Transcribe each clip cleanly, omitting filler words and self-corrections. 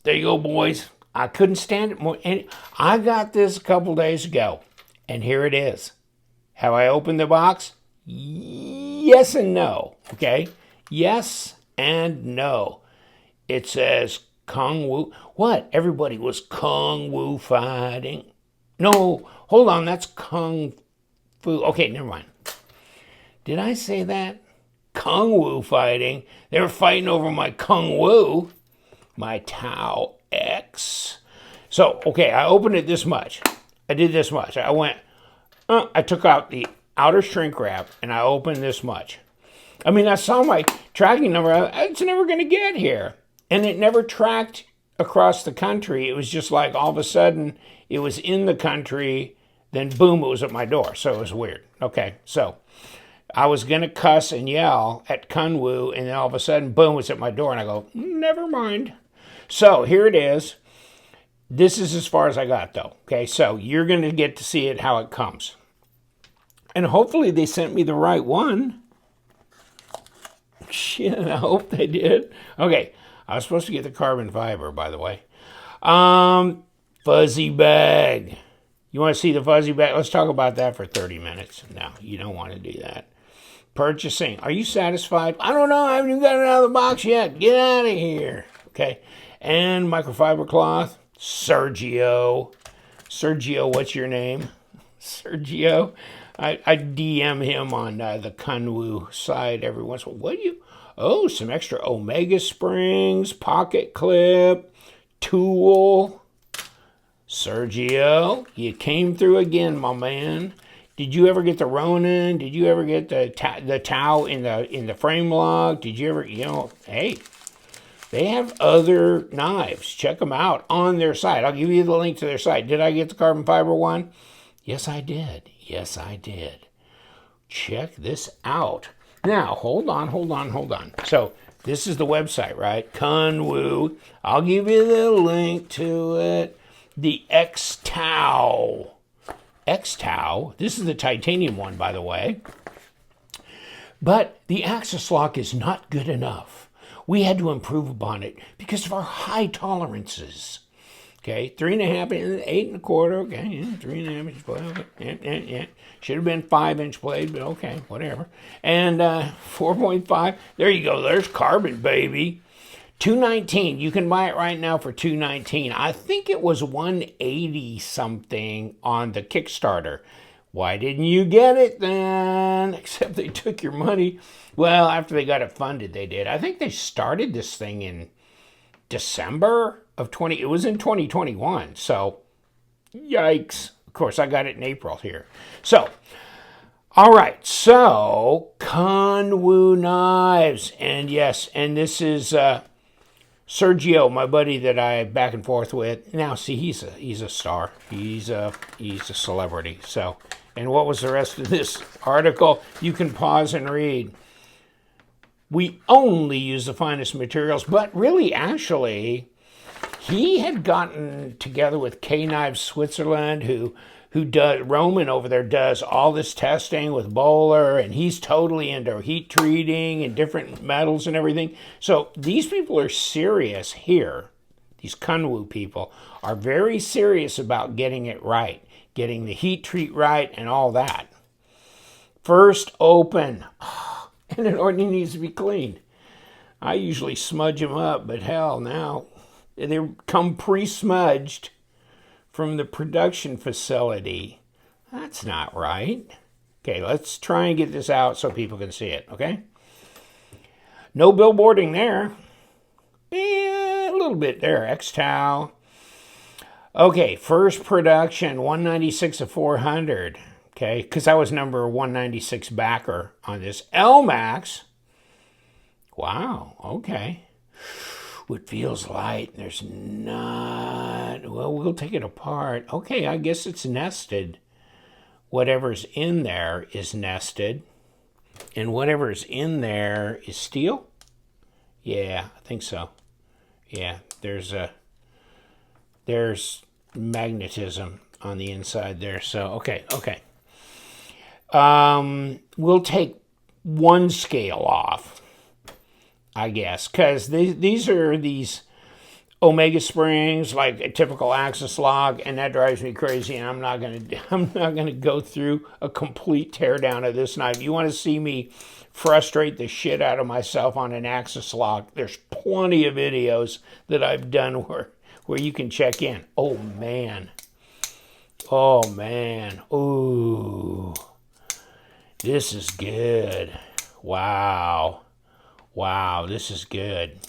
there you go, boys. I couldn't stand it more. And I got this a couple days ago, and here it is. Have I opened the box? Yes and no. Okay? Yes and no. It says Kunwu. What? Everybody was Kunwu fighting. No, hold on. That's Kung Fu. Okay, never mind. Did I say that? Kunwu fighting. They were fighting over my Kunwu, my Tao X. So, okay, I opened it this much. I did this much. I went, I took out the outer shrink wrap and I opened this much. I mean, I saw my tracking number. It's never going to get here. And it never tracked across the country. It was just like all of a sudden it was in the country, then boom, it was at my door. So it was weird. Okay, so I was going to cuss and yell at Kunwu, and then all of a sudden, boom, it's at my door. And I go, never mind. So here it is. This is as far as I got, though. Okay, so you're going to get to see it how it comes. And hopefully they sent me the right one. Shit, I hope they did. Okay, I was supposed to get the carbon fiber, by the way. Fuzzy bag. You want to see the fuzzy bag? Let's talk about that for 30 minutes. No, you don't want to do that. Purchasing. Are you satisfied? I don't know. I haven't even got it out of the box yet. Get out of here. Okay. And microfiber cloth. Sergio. Sergio, what's your name? Sergio. I DM him on the Kunwu side every once in a while. What do you? Oh, some extra Omega springs, pocket clip, tool. Sergio, you came through again, my man. Did you ever get the Ronin? Did you ever get the Tao in the frame lock? Did you ever, hey, they have other knives. Check them out on their site. I'll give you the link to their site. Did I get the carbon fiber one? Yes, I did. Yes, I did. Check this out. Now, hold on. So, this is the website, right? Kunwu. I'll give you the link to it. The X-Tao. X-Tao. This is the titanium one, by the way. But the axis lock is not good enough. We had to improve upon it because of our high tolerances. Okay, 3.5, 8 1/4. Okay, yeah, 3.5 inch blade. Yeah. Should have been 5-inch blade, but okay, whatever. And 4.5. There you go. There's carbon, baby. $219. You can buy it right now for $219. I think it was $180 something on the Kickstarter. Why didn't you get it then? Except they took your money. Well, after they got it funded, they did. I think they started this thing in December of 20. It was in 2021. So, yikes. Of course, I got it in April here. So, all right. So, Kunwu knives. And yes, and this is Sergio, my buddy that I back and forth with. Now, see, he's a star. He's a celebrity. So, and what was the rest of this article? You can pause and read. We only use the finest materials, but really, actually, he had gotten together with K-Knives Switzerland, who does, Roman over there does all this testing with Bowler, and he's totally into heat treating and different metals and everything. So these people are serious here. These Kunwu people are very serious about getting it right, getting the heat treat right and all that. First open. And it only needs to be cleaned. I usually smudge them up, but hell, now they come pre-smudged from the production facility. That's not right. Okay, let's try and get this out so people can see it, okay? No billboarding there. Yeah, a little bit there. X-Tao. Okay, first production, 196 of 400. Okay, because I was number 196 backer on this. LMAX. Wow, okay. It feels light. There's not. Well, we'll take it apart. Okay, I guess it's nested. Whatever's in there is nested. And whatever's in there is steel? Yeah, I think so. Yeah, there's magnetism on the inside there. So, okay. We'll take one scale off, I guess, because these are these Omega springs, like a typical axis lock, and that drives me crazy, and I'm not gonna go through a complete teardown of this knife. You want to see me frustrate the shit out of myself on an axis lock, there's plenty of videos that I've done where you can check in. Oh man. Oh man. Ooh. This is good. Wow. Wow, this is good.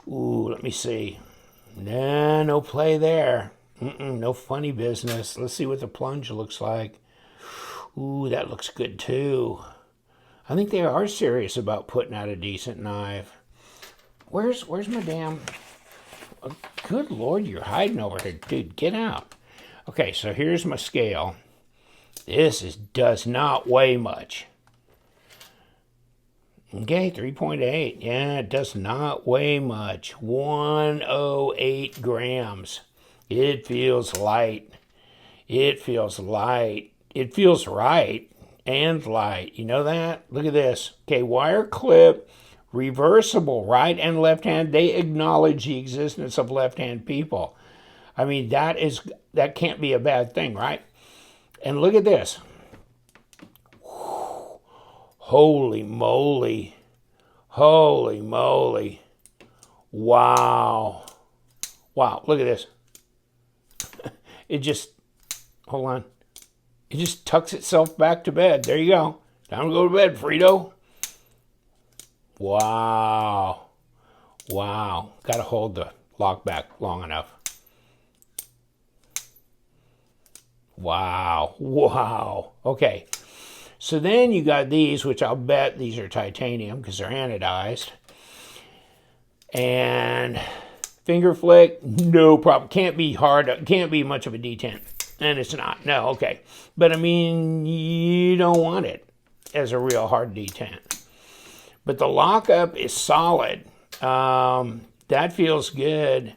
Ooh, let me see. Nah, no play there. No funny business. Let's see what the plunge looks like. Ooh, that looks good too. I think they are serious about putting out a decent knife. Where's my damn... Oh, good Lord, you're hiding over here. Dude, get out. Okay, so here's my scale. This does not weigh much. Okay, 3.8. Yeah, it does not weigh much. 108 grams. It feels light. It feels light. It feels right and light. You know that? Look at this. Okay, wire clip, reversible, right and left hand. They acknowledge the existence of left-hand people. I mean, that can't be a bad thing, right? And look at this. Holy moly. Holy moly. Wow. Wow, look at this. It just, hold on. It just tucks itself back to bed. There you go. Time to go to bed, Frito. Wow. Wow. Got to hold the lock back long enough. Wow. Wow. Okay. So then you got these, which I'll bet these are titanium because they're anodized. And finger flick, no problem. Can't be hard. Can't be much of a detent. And it's not. No, okay. But I mean, you don't want it as a real hard detent. But the lockup is solid. That feels good.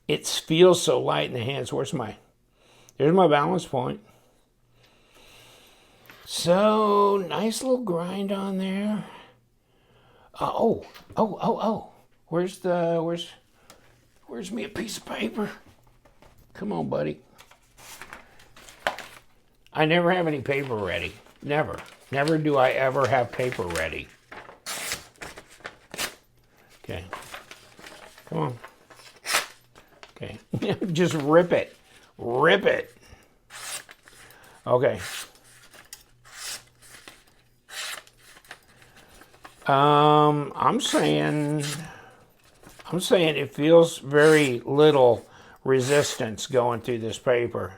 It feels so light in the hands. There's my balance point. So, nice little grind on there. Oh. Where's me a piece of paper? Come on, buddy. I never have any paper ready. Never. Never do I ever have paper ready. Okay. Come on. Okay. Just rip it. Rip it. Okay. I'm saying it feels very little resistance going through this paper.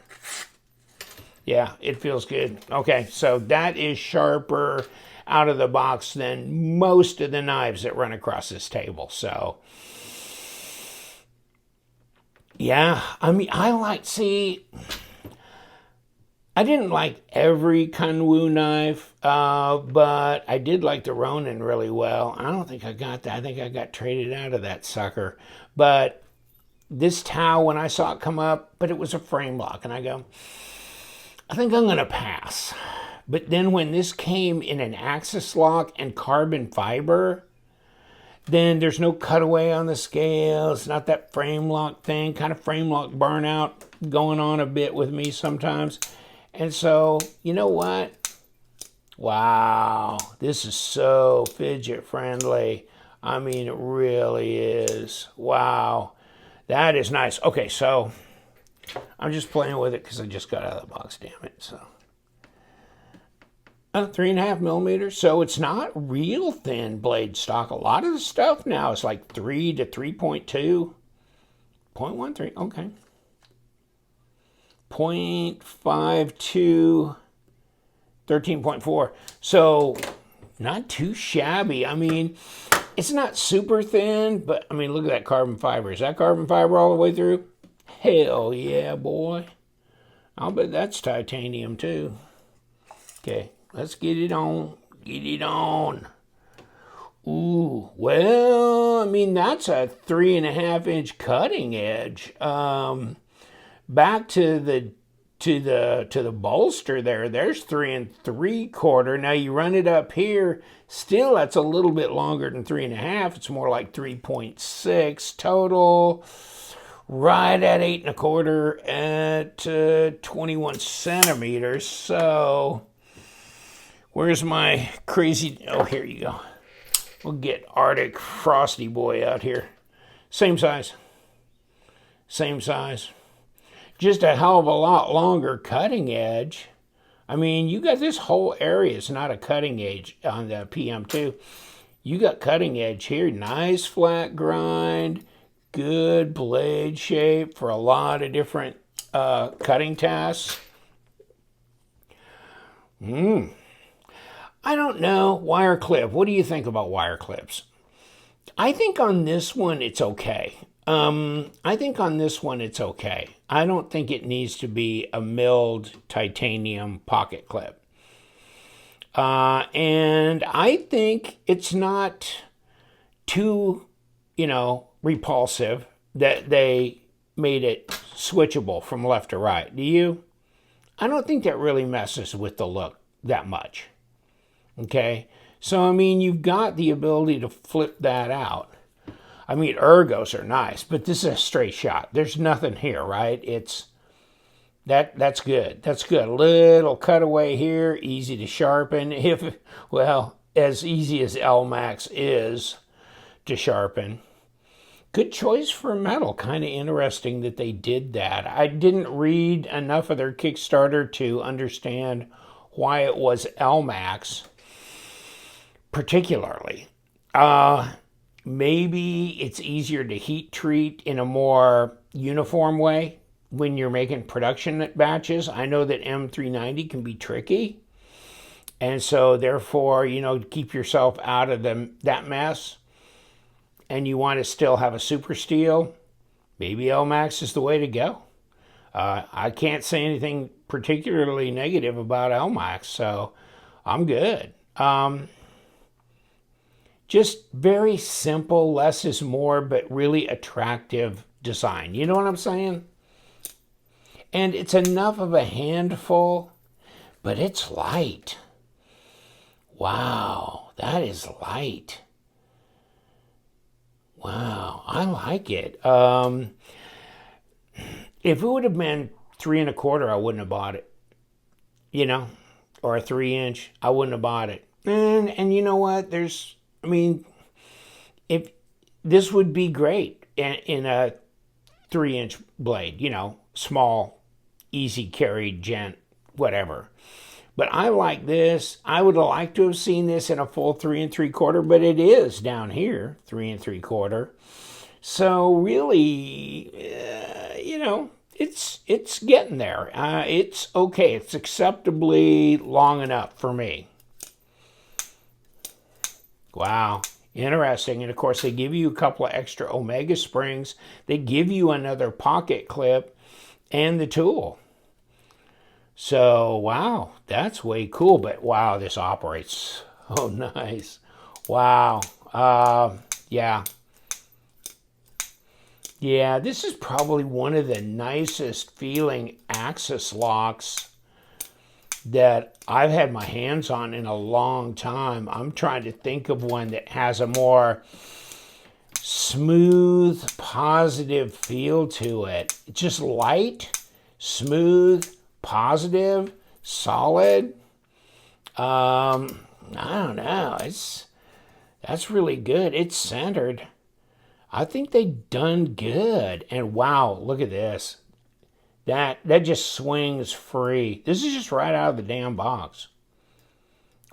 Yeah, it feels good. Okay, so that is sharper out of the box than most of the knives that run across this table. So, yeah, I mean, I didn't like every Kunwu knife, but I did like the Ronin really well. I don't think I got that. I think I got traded out of that sucker. But this Tao, when I saw it come up, but it was a frame lock, and I go, I think I'm going to pass. But then when this came in an axis lock and carbon fiber, then there's no cutaway on the scale. It's not that frame lock thing, kind of frame lock burnout going on a bit with me sometimes. And so, you know what? Wow, this is so fidget friendly. I mean, it really is. Wow, that is nice. Okay, so I'm just playing with it because I just got out of the box, damn it. So 3.5 millimeters. So it's not real thin blade stock. A lot of the stuff now is like 3 to 3.2. 0.13, okay. 0.52, 13.4. So not too shabby. I mean, it's not super thin, but I mean, look at that carbon fiber. Is that carbon fiber all the way through? Hell yeah, boy. I'll bet that's titanium too. Okay, let's get it on. Get it on. Ooh, well, I mean, that's a 3.5 inch cutting edge. Back to the to the bolster there. There's 3 3/4. Now you run it up here, still that's a little bit longer than 3 1/2. It's more like 3.6 total. Right at 8 1/4 at 21 centimeters. So where's my crazy? Oh, here you go. We'll get Arctic Frosty Boy out here. Same size. Same size. Just a hell of a lot longer cutting edge. I mean, you got this whole area. It's not a cutting edge on the PM2. You got cutting edge here. Nice flat grind. Good blade shape for a lot of different cutting tasks. I don't know. Wire clip. What do you think about wire clips? I think on this one it's okay. I don't think it needs to be a milled titanium pocket clip. And I think it's not too, repulsive that they made it switchable from left to right. Do you? I don't think that really messes with the look that much. Okay? So, I mean, you've got the ability to flip that out. I mean, ergos are nice, but this is a straight shot. There's nothing here, right? That's good. That's good. A little cutaway here, easy to sharpen. As easy as LMAX is to sharpen. Good choice for metal. Kind of interesting that they did that. I didn't read enough of their Kickstarter to understand why it was LMAX particularly. Maybe it's easier to heat treat in a more uniform way when you're making production batches. I know that M390 can be tricky. And so therefore, keep yourself out of that mess. And you want to still have a super steel, maybe LMAX is the way to go. I can't say anything particularly negative about LMAX, so I'm good. Just very simple, less is more, but really attractive design. You know what I'm saying? And it's enough of a handful, but it's light. Wow, that is light. Wow, I like it. If it would have been 3 1/4, I wouldn't have bought it. Or a 3-inch, I wouldn't have bought it. And you know what? If this would be great in a 3-inch blade, small, easy carried gent, whatever. But I like this. I would like to have seen this in a full 3 3/4, but it is down here, 3 3/4. So really, it's getting there. It's okay. It's acceptably long enough for me. Wow. Interesting. And of course, they give you a couple of extra Omega springs. They give you another pocket clip and the tool. So, wow, that's way cool. But wow, this operates so nice. Wow. Yeah. Yeah, this is probably one of the nicest feeling axis locks that I've had my hands on in a long time. I'm trying to think of one that has a more smooth, positive feel to it. Just light, smooth, positive, solid. I don't know. That's really good. It's centered. I think they done good. And wow, look at this. That just swings free. This is just right out of the damn box.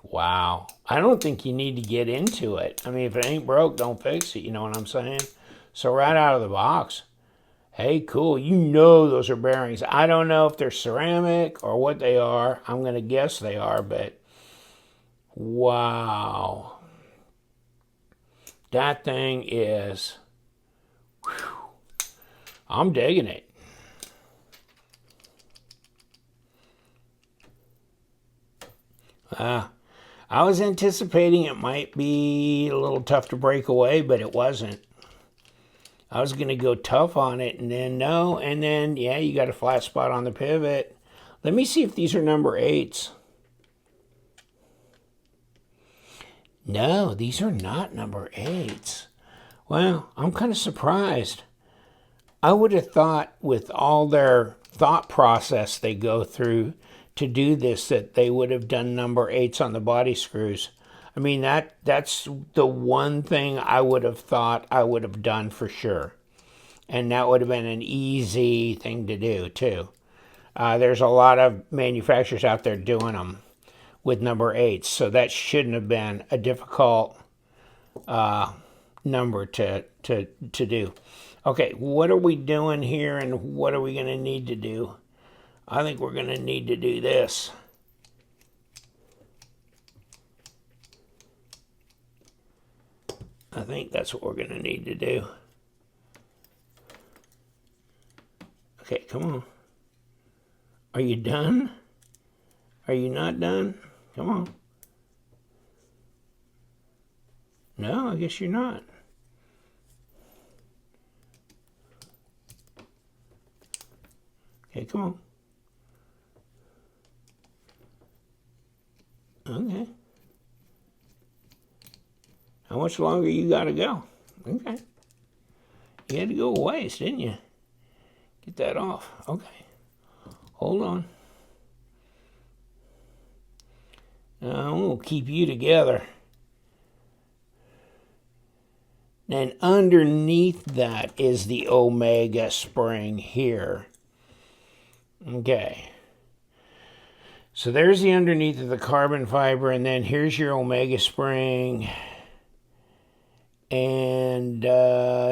Wow. I don't think you need to get into it. I mean, if it ain't broke, don't fix it. You know what I'm saying? So right out of the box. Hey, cool. Those are bearings. I don't know if they're ceramic or what they are. I'm going to guess they are, but wow. That thing is, I'm digging it. I was anticipating it might be a little tough to break away, but it wasn't. I was going to go tough on it, and then no, and then, yeah, you got a flat spot on the pivot. Let me see if these are number 8s. No, these are not number 8s. Well, I'm kind of surprised. I would have thought with all their thought process they go through to do this that they would have done number 8s on the body screws. I mean, that's the one thing I would have thought I would have done for sure. And that would have been an easy thing to do, too. There's a lot of manufacturers out there doing them with number 8s, so that shouldn't have been a difficult number to do. Okay, what are we doing here, and what are we going to need to do? I think we're going to need to do this. I think that's what we're going to need to do. Okay, come on. Are you done? Are you not done? Come on. No, I guess you're not. Okay, come on. Okay. How much longer you got to go? Okay. You had to go a ways, didn't you? Get that off. Okay. Hold on. Now, we'll keep you together. And underneath that is the Omega spring here. Okay. So there's the underneath of the carbon fiber, and then here's your Omega spring. And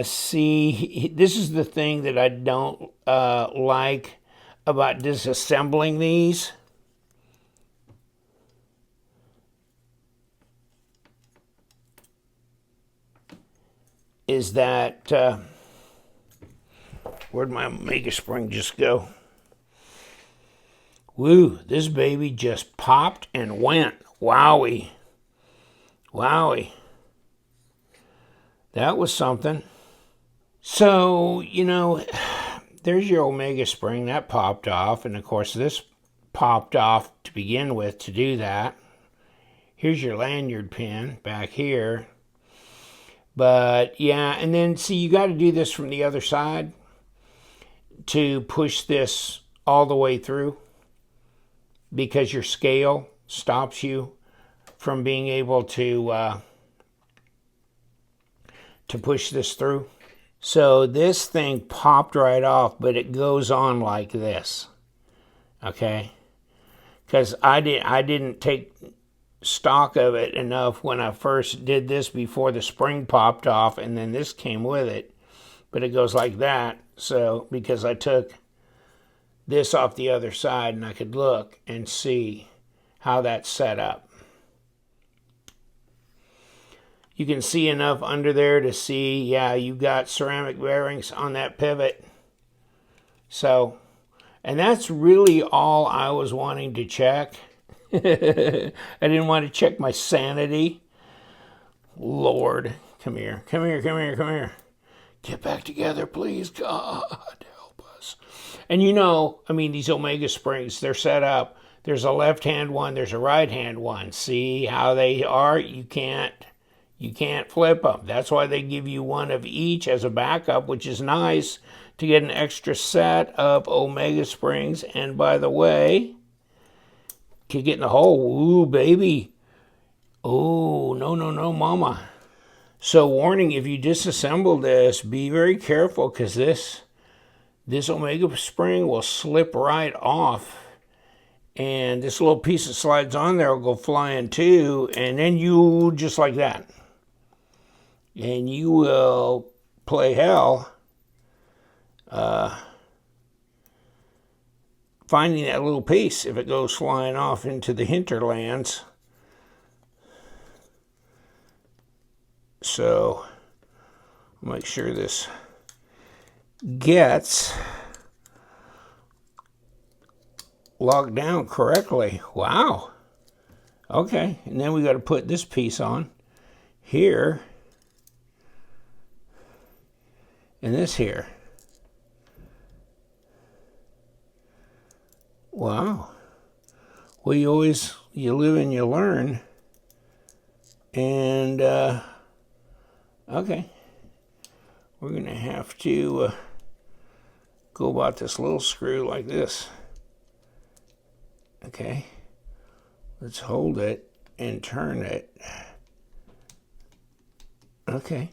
see, this is the thing that I don't like about disassembling these. Is that, where'd my Omega spring just go? Woo, this baby just popped and went. Wowie. Wowie. That was something. So, you know, there's your Omega spring. That popped off. And, of course, this popped off to begin with to do that. Here's your lanyard pin back here. But, yeah, and then, see, you got to do this from the other side to push this all the way through because your scale stops you from being able to push this through. So this thing popped right off, but it goes on like this, okay? Because I didn't take stock of it enough when I first did this before the spring popped off, and then this came with it. But it goes like that, so because I took this off the other side and I could look and see how that's set up. You can see enough under there to see, yeah, you've got ceramic bearings on that pivot. So, and that's really all I was wanting to check. I didn't want to check my sanity. Lord, come here, come here, come here, come here. Get back together, please, God, help us. And you know, I mean, these Omega springs, they're set up. There's a left-hand one, there's a right-hand one. See how they are? You can't flip them. That's why they give you one of each as a backup, which is nice to get an extra set of Omega springs. And by the way, could get in the hole. Ooh, baby. Oh, no, no, no, mama. So warning, if you disassemble this, be very careful because this Omega spring will slip right off. And this little piece that slides on there will go flying too. And then you, just like that. And you will play hell finding that little piece if it goes flying off into the hinterlands. So make sure this gets locked down correctly. Wow. Okay, and then we got to put this piece on here and this here. Wow. Well, you live and you learn. And, okay. We're going to have to go about this little screw like this. Okay. Let's hold it and turn it. Okay.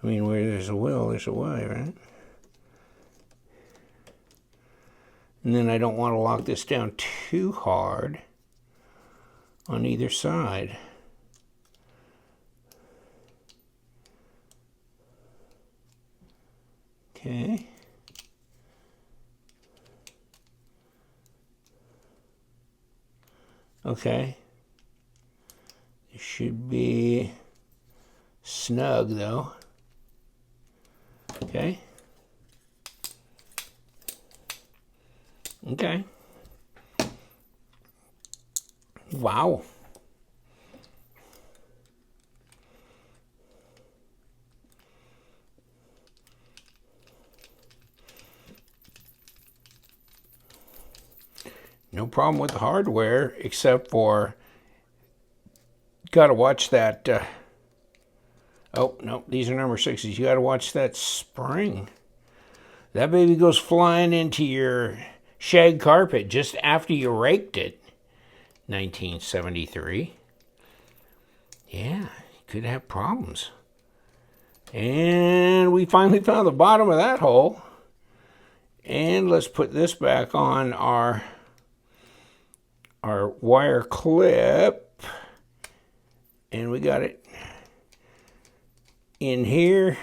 I mean, where there's a will, there's a way, right? And then I don't want to lock this down too hard on either side. Okay. Okay. It should be snug though. Okay. Okay. Wow. No problem with the hardware, except for got to watch that. Oh, no, these are number 6s. You got to watch that spring. That baby goes flying into your shag carpet just after you raked it. 1973. Yeah, could have problems. And we finally found the bottom of that hole. And let's put this back on our wire clip. And we got it in here.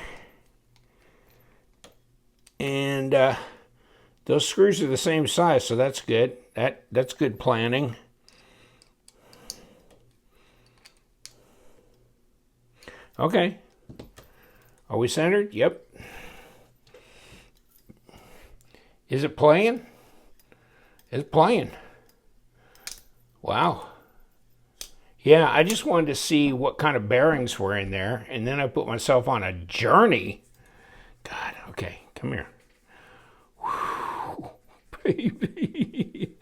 And those screws are the same size, so that's good. That's good planning. Okay. Are we centered? Yep. Is it playing? It's playing. Wow. Yeah, I just wanted to see what kind of bearings were in there, and then I put myself on a journey. God, okay, come here. Whew, baby.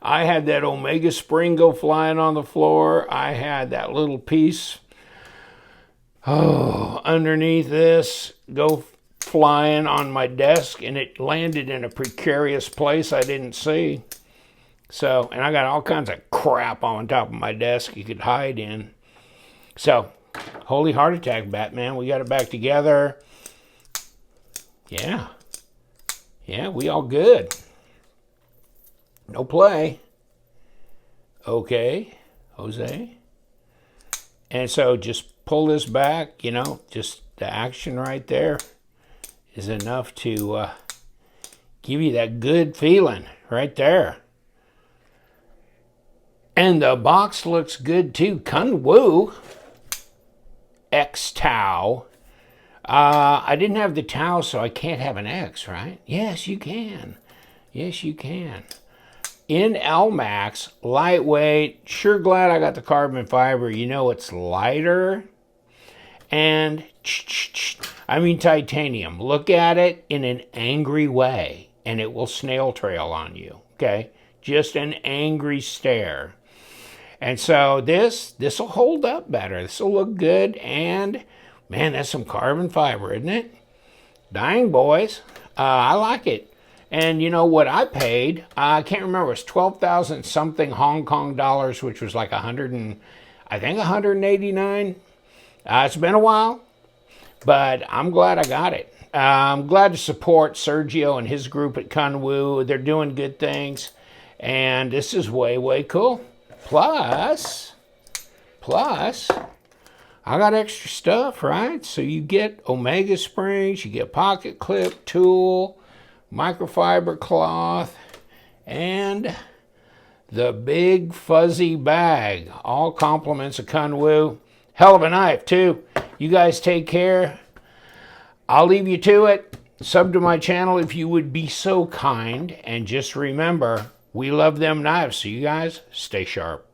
I had that Omega spring go flying on the floor. I had that little piece, underneath this go flying on my desk, and it landed in a precarious place I didn't see. So, and I got all kinds of crap on top of my desk you could hide in. So, holy heart attack, Batman. We got it back together. Yeah. Yeah, we all good. No play. Okay, Jose. And so just pull this back, you know, just the action right there is enough to give you that good feeling right there. And the box looks good too. Kunwu X-Tao. I didn't have the Tao, so I can't have an X, right? Yes, you can. Yes, you can. In LMAX, lightweight. Sure glad I got the carbon fiber. You know it's lighter. And, I mean titanium. Look at it in an angry way, and it will snail trail on you, okay? Just an angry stare. And so this will hold up better. This will look good. And, man, that's some carbon fiber, isn't it? Dang, boys. I like it. And you know what I paid? I can't remember. It was 12,000 something Hong Kong dollars, which was like 189. It's been a while, but I'm glad I got it. I'm glad to support Sergio and his group at Kunwu. They're doing good things. And this is way, way cool. Plus, I got extra stuff, right? So you get Omega springs, you get pocket clip, tool, microfiber cloth, and the big fuzzy bag. All compliments of Kunwu. Hell of a knife, too. You guys take care. I'll leave you to it. Sub to my channel if you would be so kind. And just remember, we love them knives, so you guys stay sharp.